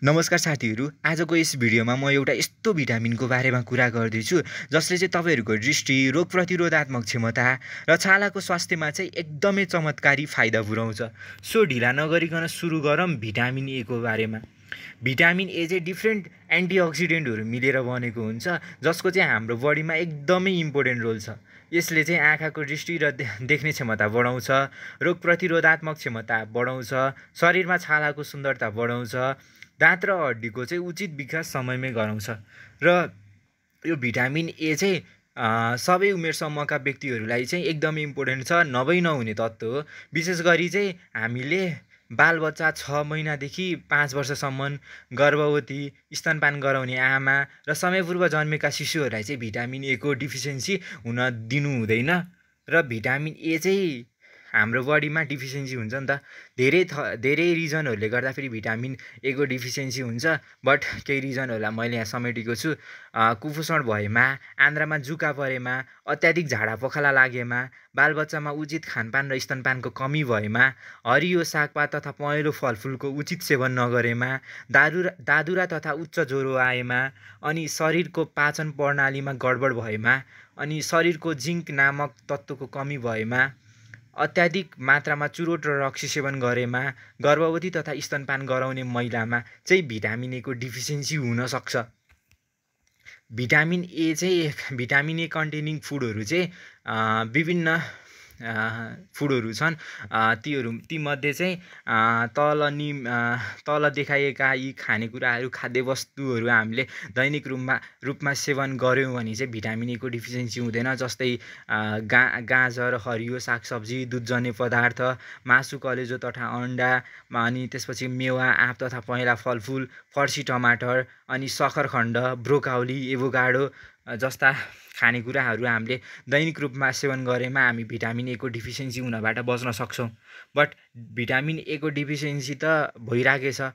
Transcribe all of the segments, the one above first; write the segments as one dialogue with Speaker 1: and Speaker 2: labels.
Speaker 1: नमस्कार साथीहरू, आजको यस भिडियोमा म एउटा यस्तो भिटामिनको बारेमा कुरा गर्दैछु जसले चाहिँ तपाईहरुको दृष्टि, रोग प्रतिरोधात्मक क्षमता र छालाको स्वास्थ्यमा चाहिँ एकदमै चमत्कारी फाइदा पुर्याउँछ। सो ढिला नगरिकन सुरु गरौँ भिटामिन ए को बारेमा। भिटामिन ए चाहिँ डिफ्रेन्ट एन्टिअक्सिडेन्टहरू मिलेर बनेको हुन्छ जसको चाहिँ हाम्रो बडीमा एकदमै इम्पोर्टेन्ट रोल छ। यसले चाहिँ आँखाको दृष्टि र देख्ने क्षमता बढाउँछ, रोग प्रतिरोधात्मक क्षमता बढाउँछ, शरीरमा छालाको सुन्दरता बढाउँछ, दाँत र हड्डीको चाहिँ उचित विकास समयमै गराउँछ। र यो भिटामिन ए चाहिँ सबै उमेर समूहका व्यक्तिहरूलाई चाहिँ एकदमै इम्पोर्टेन्ट छ, नभई नहुने तत्त्व हो। विशेष गरी चाहिँ हामीले बालबच्चा 6 महिनादेखि 5 वर्षसम्म, गर्भवती, स्तनपान गराउने आमा र समयपूर्व जन्मेका शिशुहरूलाई चाहिँ भिटामिन ए को डिफिसियन्सी हुन दिनु हुँदैन। र भिटामिन ए चाहिँ हाम्रो बडीमा डिफिसियन्सी हुन्छ नि त। धेरै रिजनहरूले गर्दाखेरि भिटामिन ए को डिफिसियन्सी हुन्छ, बट केही रिजनहरूलाई मैले यहाँ समेटेको छु। कुपोषण भएमा, आन्द्रामा जुका परेमा, अत्याधिक झाडा पखाला लागेमा, बालबच्चामा उचित खानपान र स्तनपानको कमी भएमा, हरियो सागपात तथा पहेँलो फलफुलको उचित सेवन नगरेमा, दादुरा तथा उच्च ज्वरो आएमा, अनि शरीरको पाचन प्रणालीमा गडबड भएमा, अनि शरीरको जिङ्क नामक तत्त्वको कमी भएमा, अत्याधिक मात्रामा चुरोट र रक्सी सेवन गरेमा, गर्भवती तथा स्तनपान गराउने महिलामा चाहिँ भिटामिन ए को डिफिसियन्सी हुन सक्छ। भिटामिन ए कन्टेनिङ फुडहरू चाहिँ विभिन्न फुडहरू छन्। तीमध्ये चाहिँ तल देखाइएका यी खानेकुराहरू, खाद्यवस्तुहरू हामीले दैनिक रूपमा सेवन गऱ्यौँ भने चाहिँ भिटामिन ए को डिफिसियन्सी हुँदैन। जस्तै गाजर, हरियो सागसब्जी, दुधजन्य पदार्थ, मासु, कलेजो तथा अन्डा, अनि त्यसपछि मेवा, आँप तथा पहेँला फलफुल, फर्सी, टमाटर, अनि सक्खरखण्ड, ब्रोकाउली, एभोकाडो जस्ता खानेकुराहरू हामीले दैनिक रूपमा सेवन गरेमा हामी भिटामिन ए को डिफिसियन्सी हुनबाट बच्न सक्छौँ। बट भिटामिन ए को डिफिसियन्सी त भइरहेकै छ।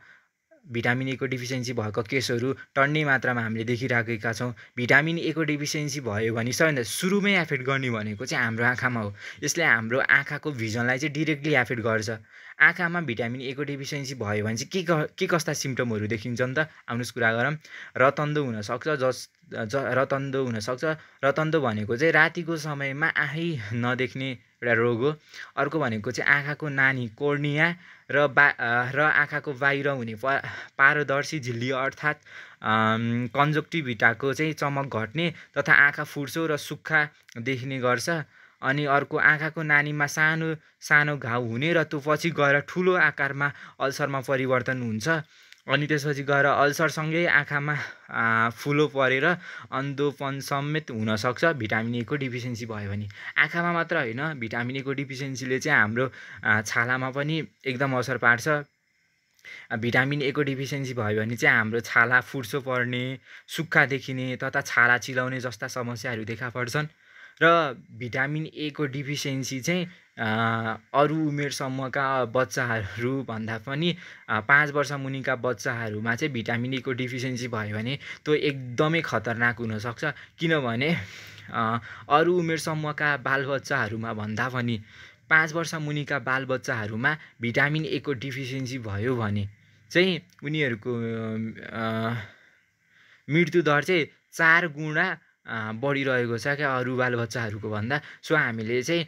Speaker 1: भिटामिन ए को डिफिसियन्सी भएको केसहरू टन्नै मात्रामा हामीले देखिरहेका छौँ। भिटामिन ए को डिफिसियन्सी भयो भने सबैभन्दा सुरुमै एफेक्ट गर्ने भनेको चाहिँ हाम्रो आँखामा हो। यसले हाम्रो आँखाको भिजनलाई चाहिँ डिरेक्टली एफेक्ट गर्छ। आँखामा भिटामिन ए को डिफिसियन्सी भयो भने चाहिँ के कस्ता सिम्पटमहरू देखिन्छन् त? आउनुहोस् कुरा गरौँ। रतन्दो हुनसक्छ। रतन्दो भनेको चाहिँ रातिको समयमा आँखै नदेख्ने एउटा रोग हो। अर्को भनेको चाहिँ आँखाको नानी, कोर्निया र आँखाको बाहिर हुने पारदर्शी झिल्ली अर्थात् कन्जक्टिभिटाको चाहिँ चमक घट्ने तथा आँखा फुर्सो र सुक्खा देखिने गर्छ। अनि अर्को आँखाको नानीमा सानो सानो घाउ हुने र त्यो पछि गएर ठुलो आकारमा अल्सरमा परिवर्तन हुन्छ। अनि त्यसपछि गएर अल्सरसँगै आँखामा फुलो परेर अन्धोपन समेत हुनसक्छ भिटामिन ए को डिफिसियन्सी भयो भने। आँखामा मात्र होइन, भिटामिन ए को डिफिसियन्सीले चाहिँ हाम्रो छालामा पनि एकदम असर पार्छ। भिटामिन ए को डिफिसियन्सी भयो भने चाहिँ हाम्रो छाला फुर्सो पर्ने, सुक्खा देखिने तथा छाला चिलाउने जस्ता समस्याहरू देखा पर्छन्। र भिटामिन ए को डिफिसियन्सी चाहिँ अरू उमेर समूहका बच्चाहरू भन्दा पनि 5 वर्ष मुनिका बच्चाहरूमा चाहिँ भिटामिन ए को डिफिसियन्सी भयो भने त्यो एकदमै खतरनाक हुनसक्छ। किनभने अरू उमेर समूहका बालबच्चाहरूमा भन्दा पनि 5 वर्ष मुनिका बालबच्चाहरूमा भिटामिन ए को डिफिसियन्सी भयो भने चाहिँ उनीहरूको मृत्युदर चाहिँ 4 गुणा बढिरहेको छ क्या अरू बालबच्चाहरूको भन्दा। सो हामीले चाहिँ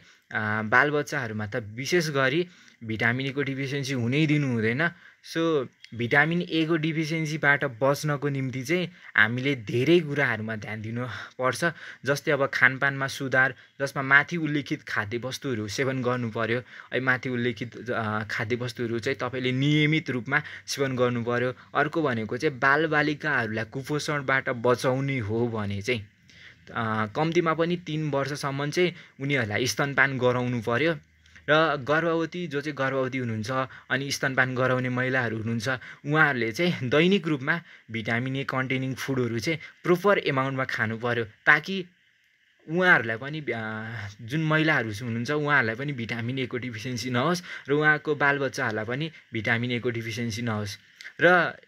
Speaker 1: बालबच्चाहरूमा त विशेष गरी भिटामिन ए को डिफिसियन्सी हुनै दिनु हुँदैन। सो भिटामिन ए को डिफिसियन्सीबाट बच्नको निम्ति चाहिँ हामीले धेरै कुराहरूमा ध्यान दिनुपर्छ। जस्तै अब खानपानमा सुधार, जसमा माथि उल्लेखित खाद्यवस्तुहरू सेवन गर्नु पर्यो। माथि उल्लेखित खाद्यवस्तुहरू चाहिँ तपाईँले नियमित रूपमा सेवन गर्नु पर्यो। अर्को भनेको चाहिँ बालबालिकाहरूलाई कुपोषणबाट बचाउने हो भने चाहिँ कम्तीमा पनि 3 वर्षसम्म चाहिँ उनीहरूलाई स्तनपान गराउनु पर्यो। र गर्भवती हुनुहुन्छ अनि स्तनपान गराउने महिलाहरू हुनुहुन्छ, उहाँहरूले चाहिँ दैनिक रूपमा भिटामिन ए कन्टेनिङ फुडहरू चाहिँ प्रोपर एमाउन्टमा खानु पर्यो, ताकि उहाँहरूलाई पनि जुन महिलाहरू हुनुहुन्छ उहाँहरूलाई पनि भिटामिन ए को डिफिसियन्सी नहोस् र उहाँको बालबच्चाहरूलाई पनि भिटामिन ए को डिफिसियन्सी नहोस्। र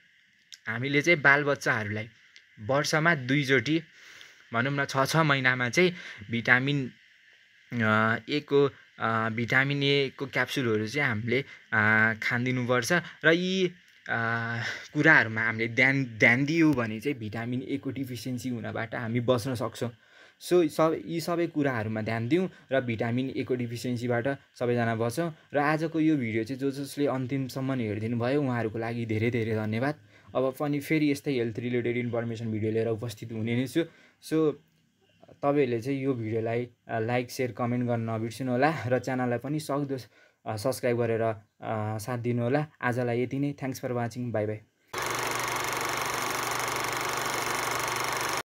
Speaker 1: हामीले चाहिँ बालबच्चाहरूलाई वर्षमा 2 चोटि भनौँ न 6 महिनामा चाहिँ भिटामिन ए को क्याप्सुलहरू चाहिँ हामीले खानिदिनुपर्छ। र यी कुराहरूमा हामीले ध्यान दियो भने चाहिँ भिटामिन ए को डिफिसियन्सी हुनबाट हामी बच्न सक्छौँ। सो यी सबै कुराहरूमा ध्यान दिउँ र भिटामिन ए को डिफिसियन्सीबाट सबैजना बचौँ। र आजको यो भिडियो चाहिँ जसले अन्तिमसम्म हेरिदिनु भयो उहाँहरूको लागि धेरै धेरै धन्यवाद। अब पनि फेरि यस्तै हेल्थ रिलेटेड इन्फर्मेसन भिडियो लिएर उपस्थित हुने नै छु। सो तपाईँहरूले चाहिँ यो भिडियोलाई लाइक सेयर कमेन्ट गर्न नबिर्सिनु होला र च्यानललाई पनि सक्दो सब्सक्राइब गरेर साथ दिनु होला। आजलाई यति नै। Thanks for watching. Bye by.